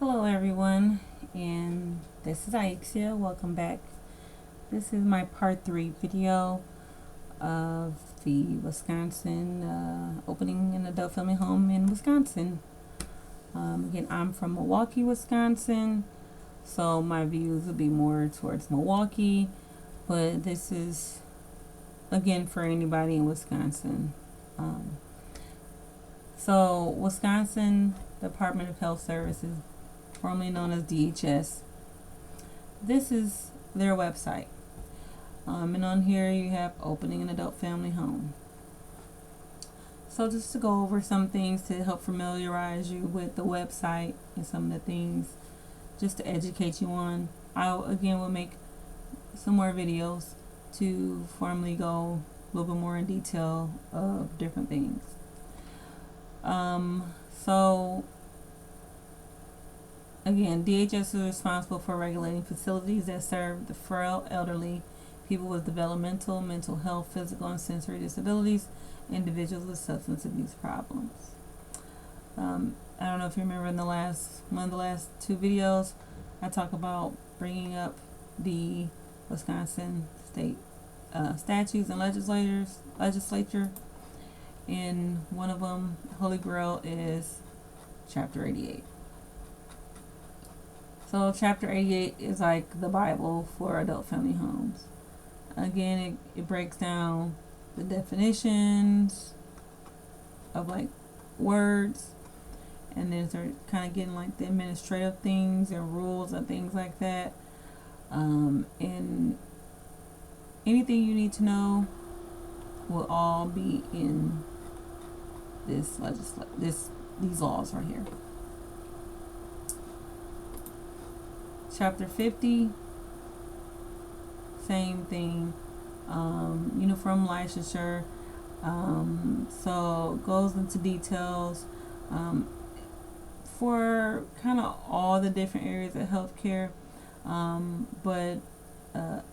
Hello everyone, and this is Aixia. Welcome back. This is my part 3 video of the Wisconsin opening an adult family home in Wisconsin. Again, I'm from Milwaukee, Wisconsin, so my views will be more towards Milwaukee, but this is again for anybody in Wisconsin. So Wisconsin Department of Health Services, formerly known as DHS. This is their website. And on here you have opening an adult family home. So just to go over some things to help familiarize you with the website and some of the things just to educate you on. I again will make some more videos to formally go a little bit more in detail of different things. So again, DHS is responsible for regulating facilities that serve the frail, elderly, people with developmental, mental health, physical, and sensory disabilities, individuals with substance abuse problems. I don't know if you remember in one of the last two videos, I talk about bringing up the Wisconsin state statutes and legislature. And one of them, Holy Grail, is Chapter 88. So Chapter 88 is like the Bible for adult family homes. Again, it breaks down the definitions of like words, and then they're kind of getting like the administrative things and rules and things like that. And anything you need to know will all be in these laws right here. Chapter 50, same thing. Uniform licensure. So goes into details for kind of all the different areas of healthcare, but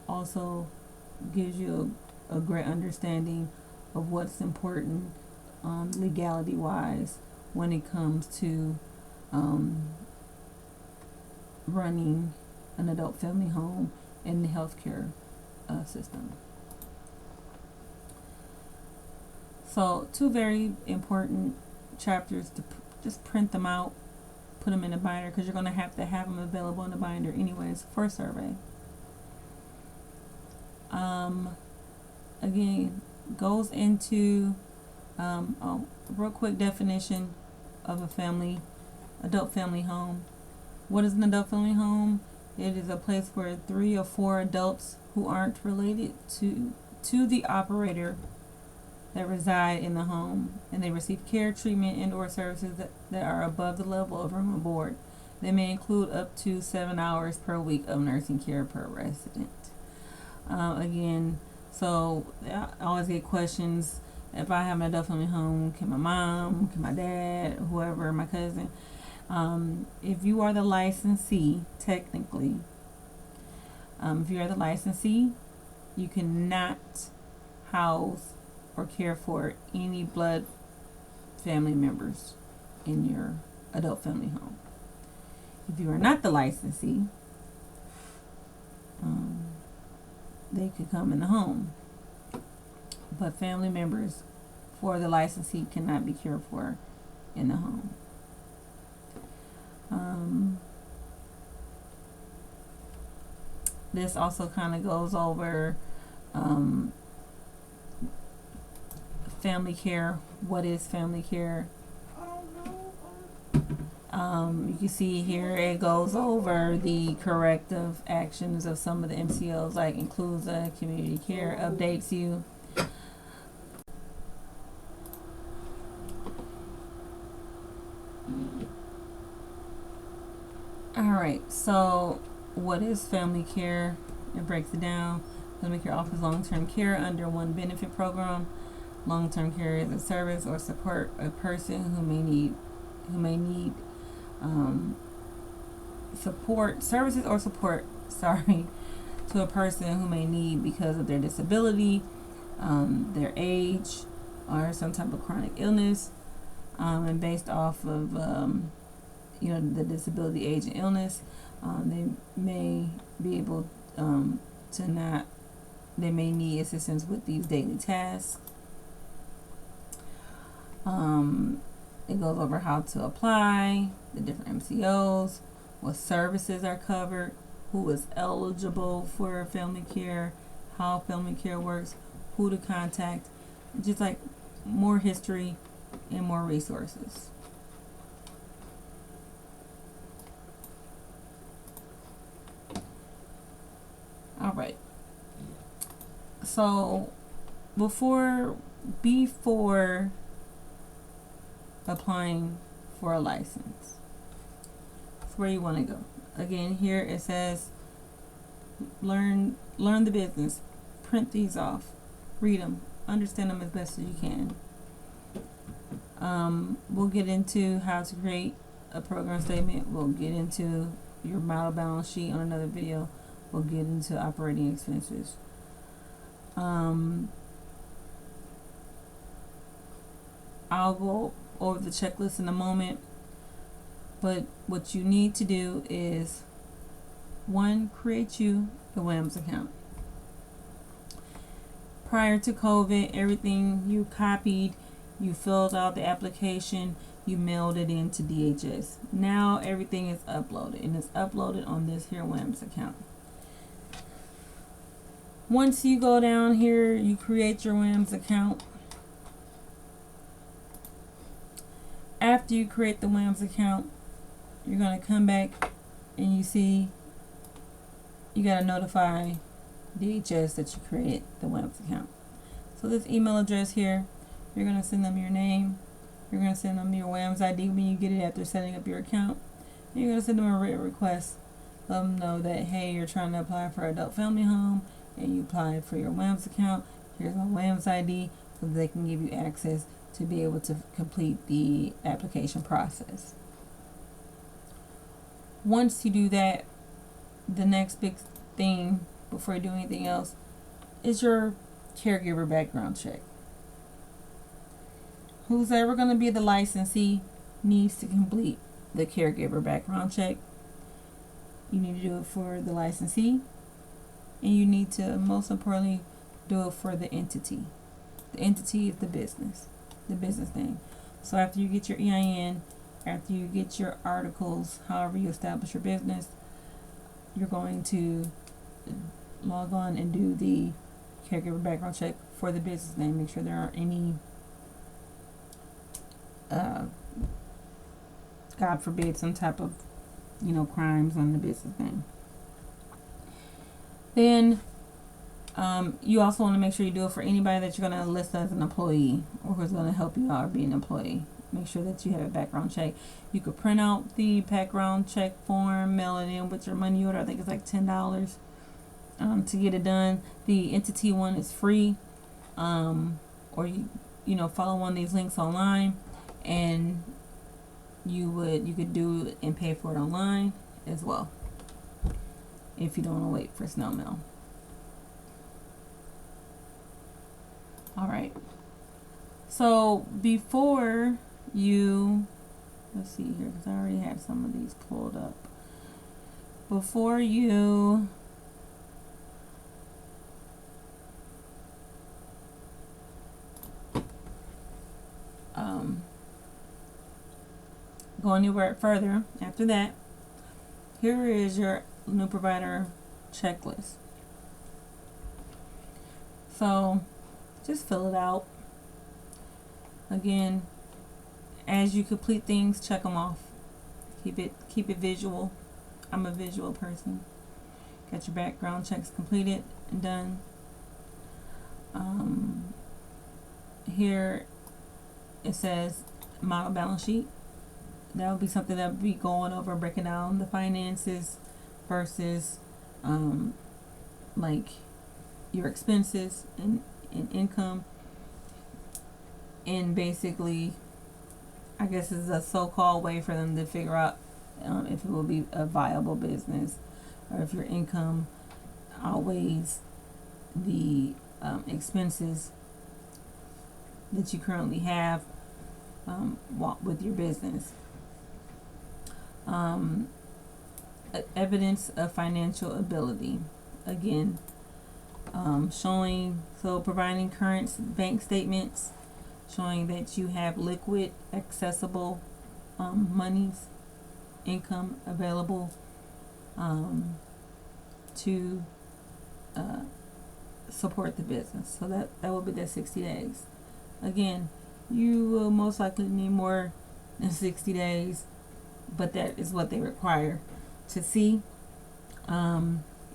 also gives you a great understanding of what's important legality wise when it comes to running an adult family home in the healthcare system. So two very important chapters to just print them out, put them in a binder, because you're going to have them available in the binder anyways for a survey. Again, goes into a real quick definition of adult family home. What is an adult family home? It is a place where 3 or 4 adults who aren't related to the operator that reside in the home, and they receive care, treatment, and/or services that are above the level of room and board. They may include up to 7 hours per week of nursing care per resident. Again, so I always get questions. If I have an adult family home, can my mom, can my dad, whoever, my cousin? If you are the licensee, technically, if you are the licensee, you cannot house or care for any blood family members in your adult family home. If you are not the licensee, they could come in the home, but family members for the licensee cannot be cared for in the home. This also kind of goes over family care. What is family care? You can see here it goes over the corrective actions of some of the MCOs, like includes community care, updates you. Alright, so what is family care? It breaks it down. Family care offers long-term care under one benefit program. Long-term care is a service or support a person who may need services or support to a person who may need because of their disability, their age, or some type of chronic illness, and based off of the disability, age, and illness. They may be able to not. They may need assistance with these daily tasks. It goes over how to apply, the different MCOs, what services are covered, who is eligible for family care, how family care works, who to contact, just like more history and more resources. All right. So before applying for a license, that's where you want to go. Again, here it says learn the business, print these off, read them, understand them as best as you can. We'll get into how to create a program statement. We'll get into your model balance sheet on another video. We'll get into operating expenses. I'll go over the checklist in a moment, but what you need to do is, one, create you a WAMS account. Prior to COVID, everything you copied, you filled out the application, you mailed it in to DHS. Now everything is uploaded, and it's uploaded on this here WAMS account. Once you go down here, you create your WAMS account. After you create the WAMS account, you're going to come back and you see you got to notify DHS that you created the WAMS account. So this email address here, you're going to send them your name. You're going to send them your WAMS ID when you get it after setting up your account. And you're going to send them a written request. Let them know that, hey, you're trying to apply for adult family home and you applied for your WAMS account. Here's my WAMS ID so that they can give you access to be able to complete the application process. Once you do that, the next big thing before you do anything else is your caregiver background check. Who's ever going to be the licensee needs to complete the caregiver background check. You need to do it for the licensee, and you need to, most importantly, do it for the entity. The entity is the business name. So after you get your EIN, after you get your articles, however you establish your business, you're going to log on and do the caregiver background check for the business name. Make sure there aren't any, God forbid, some type of, crimes on the business name. Then you also want to make sure you do it for anybody that you're going to list as an employee or who's going to help you out or be an employee. Make sure that you have a background check. You could print out the background check form, mail it in with your money order. I think it's like $10 to get it done. The entity one is free, or you follow one of these links online, and you could do it and pay for it online as well if you don't want to wait for snail mail. All right. So before you, let's see here, because I already had some of these pulled up. Before you go anywhere further, after that, here is your new provider checklist. So just fill it out. Again, as you complete things, check them off. Keep it visual. I'm a visual person. Got your background checks completed and done. Here it says model balance sheet. That would be something that would be going over, breaking down the finances versus like your expenses and income, and basically I guess is a so-called way for them to figure out if it will be a viable business or if your income outweighs the expenses that you currently have with your business. evidence of financial ability. Again, providing current bank statements, showing that you have liquid, accessible monies, income available to support the business. So that will be that 60 days. Again, you will most likely need more than 60 days, but that is what they require to see.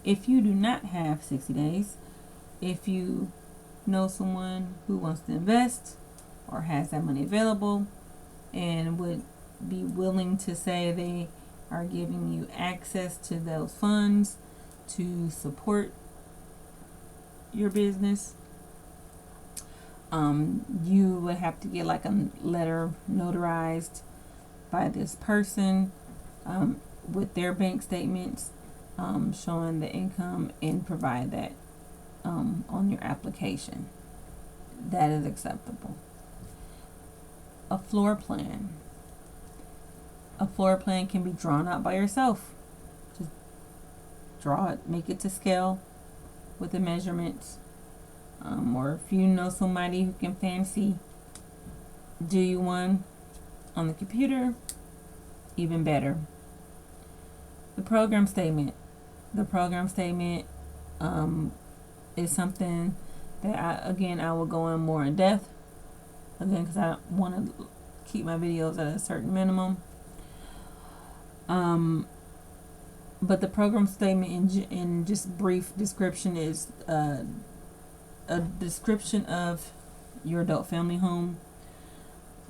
If you do not have 60 days, if you know someone who wants to invest or has that money available and would be willing to say they are giving you access to those funds to support your business, you would have to get like a letter notarized by this person with their bank statements showing the income, and provide that on your application. That is acceptable. A floor plan. A floor plan can be drawn out by yourself. Just draw it, make it to scale with the measurements. Or if you know somebody who can fancy do you one on the computer, even better. The program statement. The program statement is something that I will go in more in depth. Again, because I want to keep my videos at a certain minimum. But the program statement in just brief description is a description of your adult family home,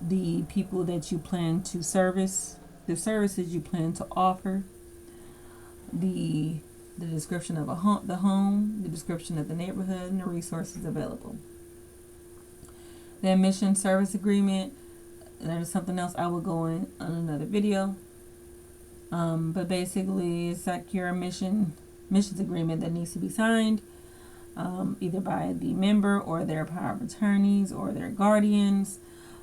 the people that you plan to service, the services you plan to offer, the description of the home, the description of the neighborhood, and the resources available. The admission service agreement, that is something else I will go in on another video. But basically, it's like your missions agreement that needs to be signed, either by the member or their power of attorneys or their guardians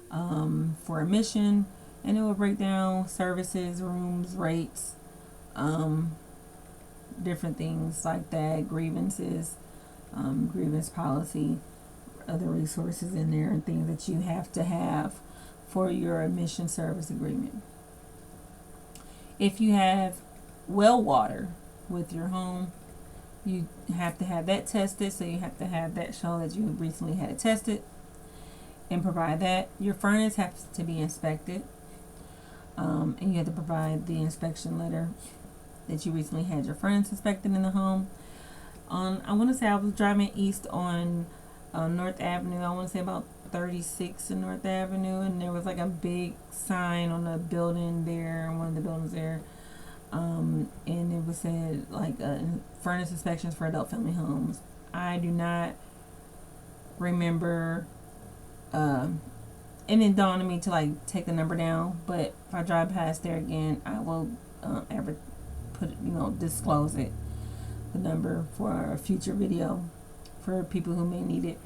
for a mission, and it will break down services, rooms, rates, different things like that, grievances, grievance policy, other resources in there, and things that you have to have for your admission service agreement. If you have well water with your home, you have to have that tested, so you have to have that show that you recently had it tested and provide that. Your furnace has to be inspected, and you have to provide the inspection letter that you recently had your furnace inspected in the home. I want to say I was driving east on North Avenue. I want to say about 36 in North Avenue, and there was like a big sign on a building there, one of the buildings there, and it was said like furnace inspections for adult family homes. I do not remember, and it dawned on me to like take the number down, but if I drive past there again, I will disclose it, the number, for a future video for people who may need it.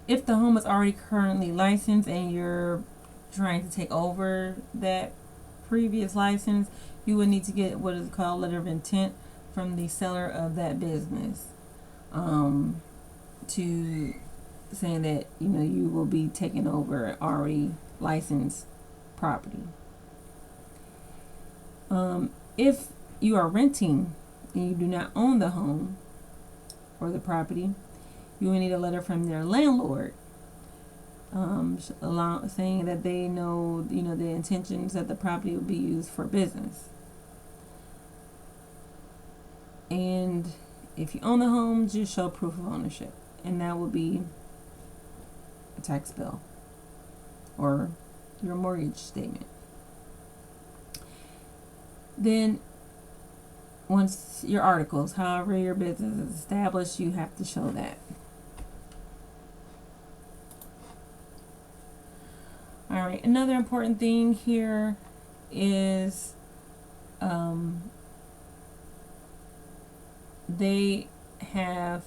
If the home is already currently licensed and you're trying to take over that previous license, you would need to get what is called letter of intent from the seller of that business, to saying that you will be taking over already licensed property. If you are renting and you do not own the home or the property, you will need a letter from their landlord, saying that they know, the intentions that the property will be used for business. And if you own the home, just show proof of ownership, and that will be a tax bill or your mortgage statement. Then once your articles, however your business is established, you have to show that. All right, another important thing here is they have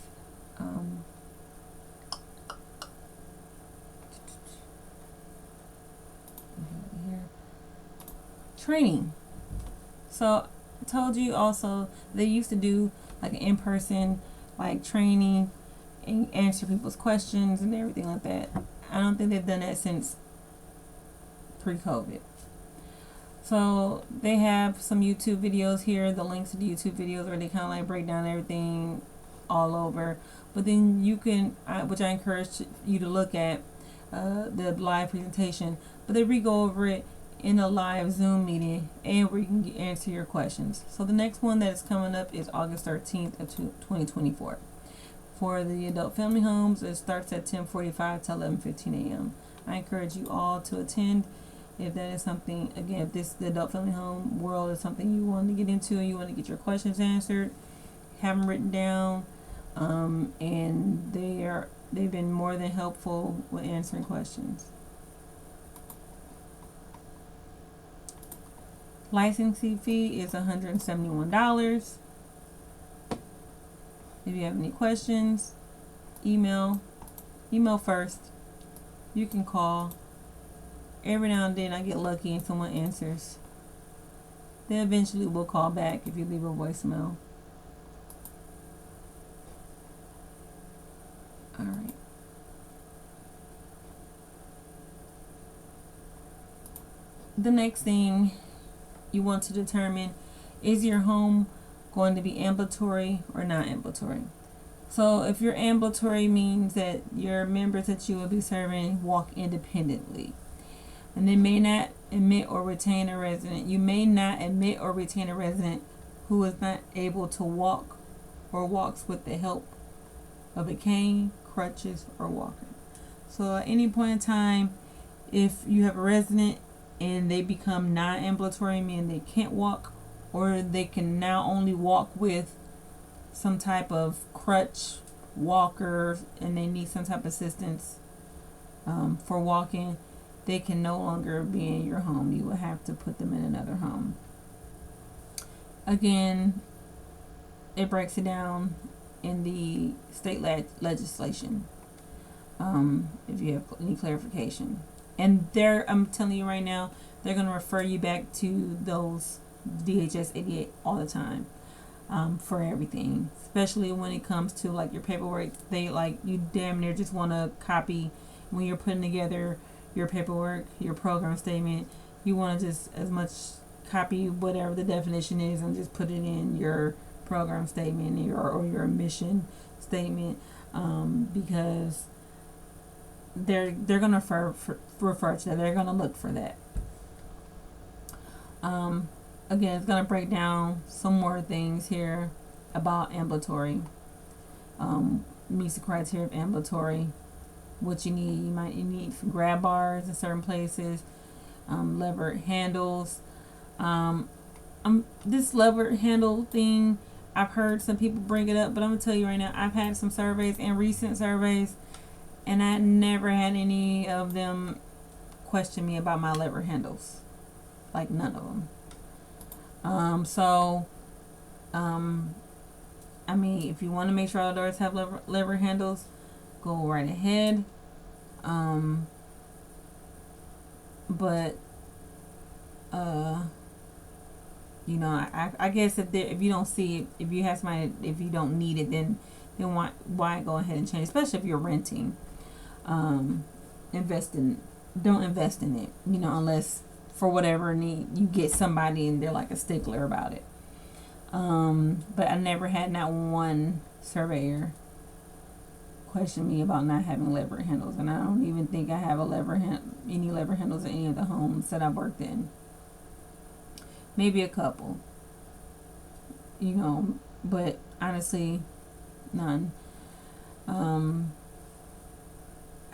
training. So I told you also they used to do like an in-person like training and answer people's questions and everything like that. I don't think they've done that since pre-COVID. So they have some YouTube videos here, the links to the YouTube videos where they kind of like break down everything all over. But then you can, which I encourage you to look at, the live presentation. But they re-go over it in a live Zoom meeting and where you can answer your questions. So the next one that is coming up is August 13th of 2024. For the adult family homes, it starts at 10:45 to 11:15 a.m. I encourage you all to attend if that is something, again, if the adult family home world is something you want to get into and you want to get your questions answered, have them written down, and they've been more than helpful with answering questions. Licensing fee is $171. If you have any questions, email first. You can call. Every now and then I get lucky and someone answers. They eventually will call back if you leave a voicemail. Alright. The next thing you want to determine, is your home going to be ambulatory or not ambulatory? So if your ambulatory means that your members that you will be serving walk independently. And they may not admit or retain a resident. You may not admit or retain a resident who is not able to walk or walks with the help of a cane, crutches, or walker. So at any point in time, if you have a resident and they become non-ambulatory, meaning they can't walk, or they can now only walk with some type of crutch, walker, and they need some type of assistance for walking, they can no longer be in your home. You will have to put them in another home. Again, it breaks it down in the state legislation, if you have any clarification. And I'm telling you right now, they're going to refer you back to those DHS 88 all the time, for everything, especially when it comes to like your paperwork. They like, you damn near just want to copy when you're putting together your paperwork, your program statement. You want to just as much copy whatever the definition is and just put it in your program statement or your mission statement, because they're going to refer to that. They're going to look for that. Again, it's going to break down some more things here about ambulatory. Meets the criteria of ambulatory. What you need, you need grab bars in certain places, levered handles. This levered handle thing, I've heard some people bring it up, but I'm gonna tell you right now, I've had some surveys and recent surveys, and I never had any of them question me about my lever handles, like none of them. I mean, if you want to make sure all doors have lever handles, go right ahead. You know, I guess if you don't see it, if you have somebody, if you don't need it, then why go ahead and change, especially if you're renting. Don't invest in it, you know, unless for whatever need you get somebody and they're like a stickler about it. But I never had not one surveyor question me about not having lever handles, and I don't even think I have any lever handles in any of the homes that I've worked in. Maybe a couple, you know, but honestly, none.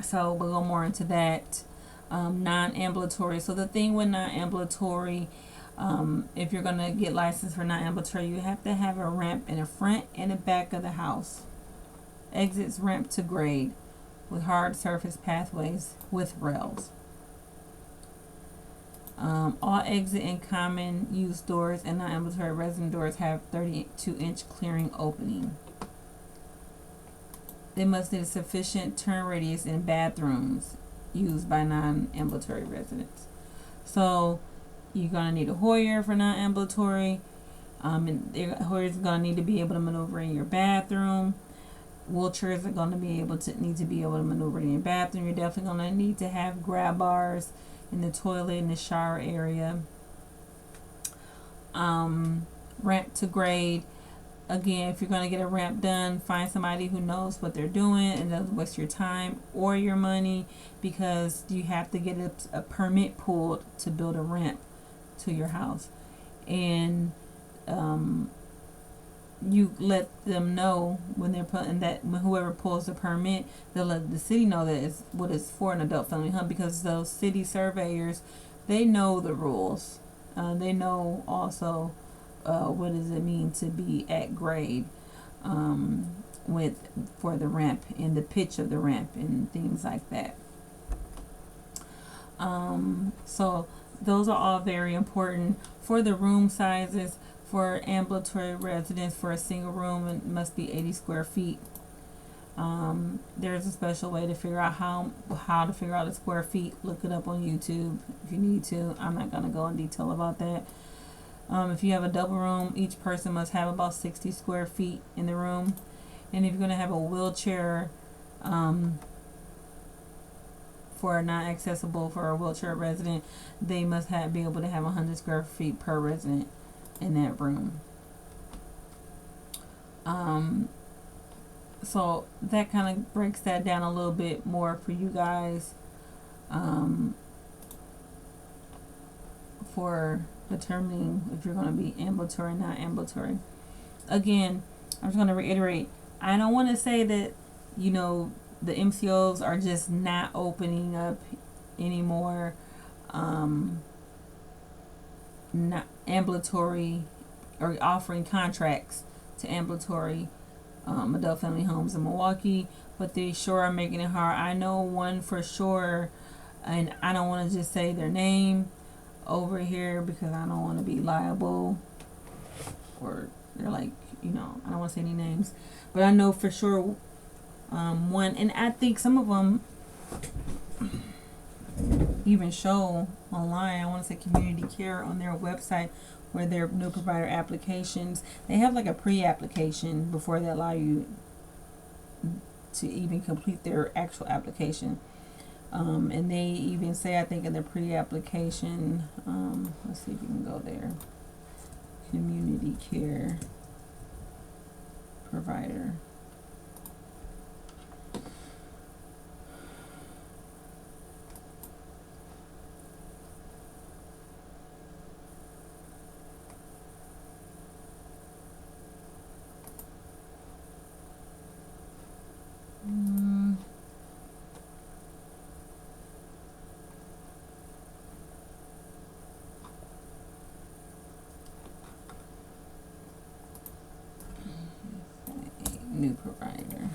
So we'll go more into that. Non-ambulatory. So the thing with non-ambulatory, if you're going to get licensed for non-ambulatory, you have to have a ramp in the front and the back of the house. Exits ramp to grade with hard surface pathways with rails. All exit and common use doors and non-ambulatory resident doors have 32-inch clearing opening. They must need a sufficient turn radius in bathrooms used by non-ambulatory residents. So You're gonna need a Hoyer for non-ambulatory. And Hoyer's gonna need to be able to maneuver in your bathroom. Wheelchairs are gonna be able to maneuver in your bathroom. You're definitely gonna need to have grab bars in the toilet and the shower area. Ramp to grade. Again, if you're going to get a ramp done, find somebody who knows what they're doing and doesn't waste your time or your money, because you have to get a permit pulled to build a ramp to your house. And you let them know when they're putting that, when whoever pulls the permit, they'll let the city know that it's what it's for, an adult family home, because those city surveyors, they know the rules. They know also what does it mean to be at grade for the ramp and the pitch of the ramp and things like that. So those are all very important. For the room sizes, for ambulatory residents, for a single room, it must be 80 square feet. There's a special way to figure out how to figure out the square feet. Look it up on YouTube if you need to. I'm not going to go in detail about that. If you have a double room, each person must have about 60 square feet in the room. And if you're going to have a wheelchair, for non-accessible, for a wheelchair resident, they must be able to have 100 square feet per resident in that room. So that kind of breaks that down a little bit more for you guys, for determining if you're going to be ambulatory or not ambulatory. Again, I'm just going to reiterate, I don't want to say that, the MCOs are just not opening up anymore, not ambulatory, or offering contracts to ambulatory adult family homes in Milwaukee, but they sure are making it hard. I know one for sure, and I don't want to just say their name over here because I don't want to be liable, or they're like, I don't want to say any names, but I know for sure one, and I think some of them even show online, I want to say Community Care on their website, where their new provider applications, they have like a pre-application before they allow you to even complete their actual application. And they even say, I think in their pre-application, let's see if you can go there, Community Care Provider. New provider.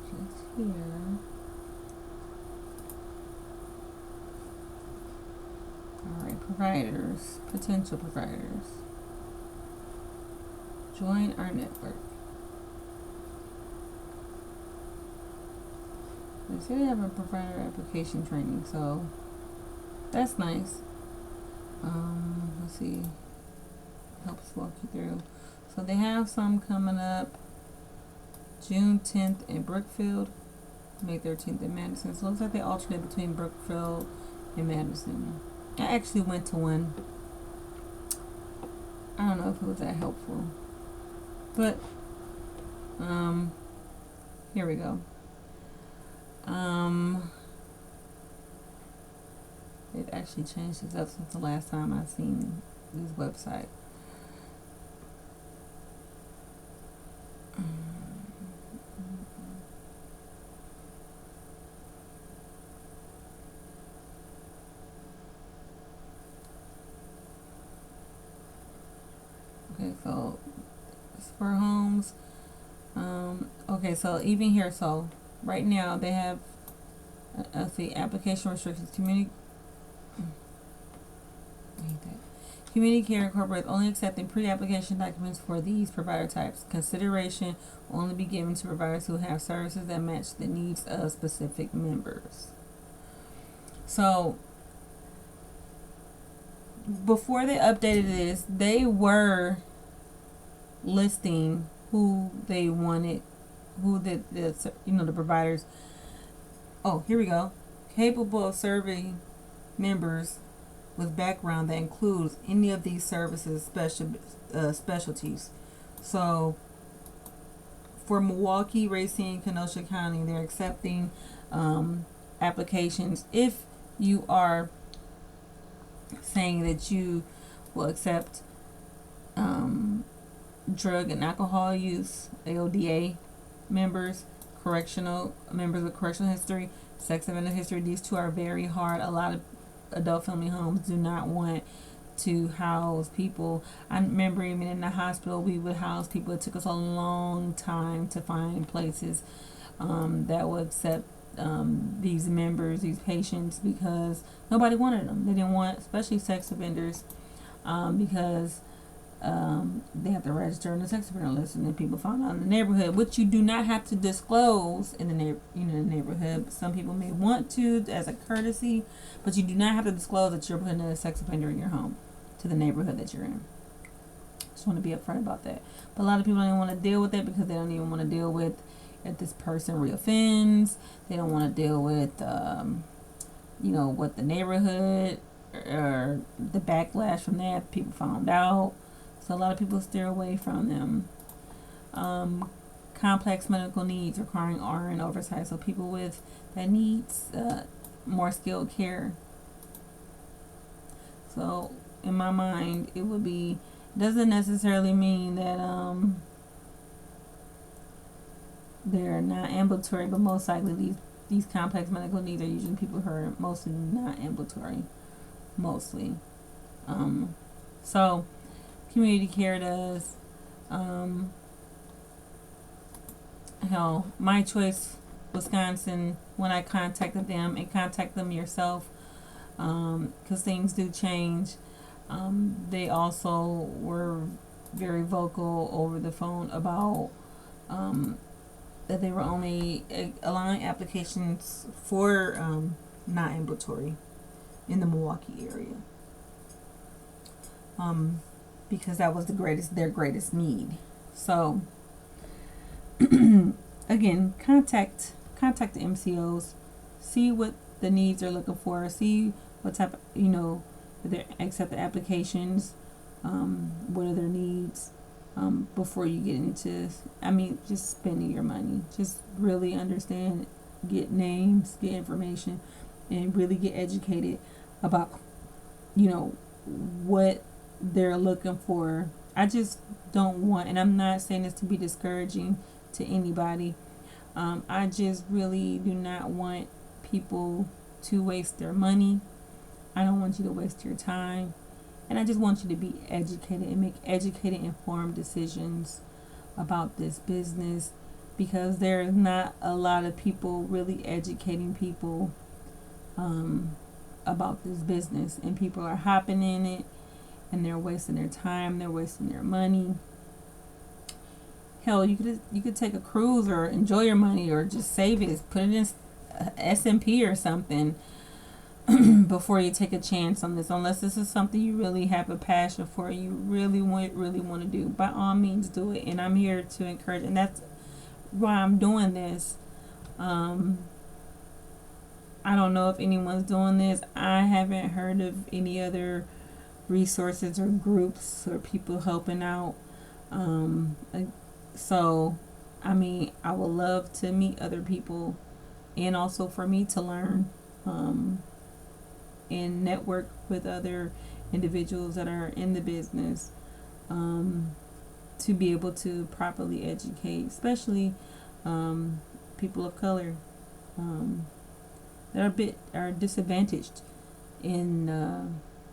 Just here. Alright, providers, potential providers. Join our network. They say they have a provider application training, so that's nice. Let's see. Helps walk you through. So they have some coming up June 10th in Brookfield, May 13th in Madison. So it looks like they alternate between Brookfield and Madison. I actually went to one. I don't know if it was that helpful, but here we go. They've actually changed this up since the last time I've seen this website. Okay, so Spur Homes. Okay, so even here, so right now they have, let's see, application restrictions, Community care incorporates only accepting pre-application documents for these provider types. Consideration will only be given to providers who have services that match the needs of specific members. So before they updated this, they were listing who they wanted, who the providers. Oh, here we go. Capable of serving members with background that includes any of these services specialties. So for Milwaukee, Racine, Kenosha County, they're accepting applications if you are saying that you will accept drug and alcohol use, AODA members, correctional members with correctional history, sex offender history. These two are very hard. A lot of adult family homes do not want to house people. I remember even in the hospital we would house people. It took us a long time to find places that would accept these members, these patients, because nobody wanted them. They didn't want, especially sex offenders, because they have to register in the sex offender list, and then people found out in the neighborhood, which you do not have to disclose in the neighborhood. Some people may want to as a courtesy, but you do not have to disclose that you're putting a sex offender in your home to the neighborhood that you're in. Just want to be upfront about that. But a lot of people don't even want to deal with that because they don't even want to deal with if this person reoffends. They don't want to deal with what the neighborhood or the backlash from that people found out. So a lot of people steer away from them. Complex medical needs requiring RN oversight. So people with that needs more skilled care. So in my mind, it would be, doesn't necessarily mean that they're not ambulatory, but most likely these complex medical needs are usually people who are mostly not ambulatory, mostly. So community care does. My Choice Wisconsin, when I contacted them, and contact them yourself, because things do change. They also were very vocal over the phone about that they were only allowing applications for not ambulatory in the Milwaukee area, because that was their greatest need. So again, contact the MCOs, see what the needs are looking for, see what type of, they accept the applications, what are their needs, before you get into, just spending your money. Just really understand, get names, get information, and really get educated about, what they're looking for. I just don't want, and I'm not saying this to be discouraging to anybody, I just really do not want people to waste their money. I don't want you to waste your time. And I just want you to be educated and make educated, informed decisions about this business, because there's not a lot of people really educating people about this business. And people are hopping in it, and they're wasting their time, they're wasting their money. Hell, you could take a cruise or enjoy your money, or just save it, put it in S&P or something before you take a chance on this. Unless this is something you really have a passion for, you really want to do, by all means do it. And I'm here to encourage, and that's why I'm doing this. I don't know if anyone's doing this. I haven't heard of any other resources or groups or people helping out. So I would love to meet other people, and also for me to learn and network with other individuals that are in the business, to be able to properly educate, especially people of color that are disadvantaged in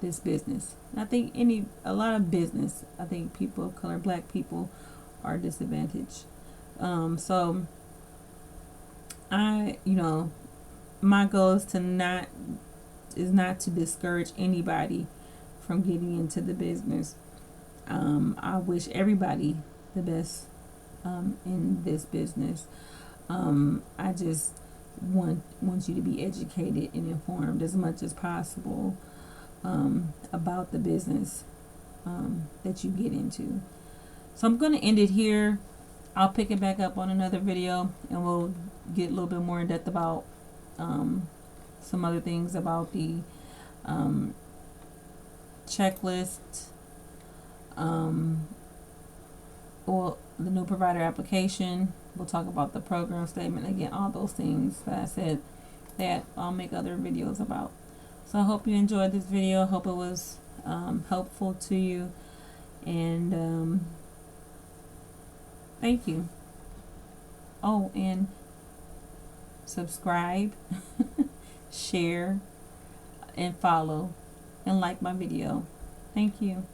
this business. I think a lot of business, I think people of color, black people, are disadvantaged. So my goal is not to discourage anybody from getting into the business. I wish everybody the best in this business. I just want you to be educated and informed as much as possible about the business that you get into. So I'm going to end it here. I'll pick it back up on another video, and we'll get a little bit more in depth about some other things about the checklist, or the new provider application. We'll talk about the program statement again, all those things that I said that I'll make other videos about. So I hope you enjoyed this video. I hope it was helpful to you, and thank you. Oh, and subscribe, share, and follow, and like my video. Thank you.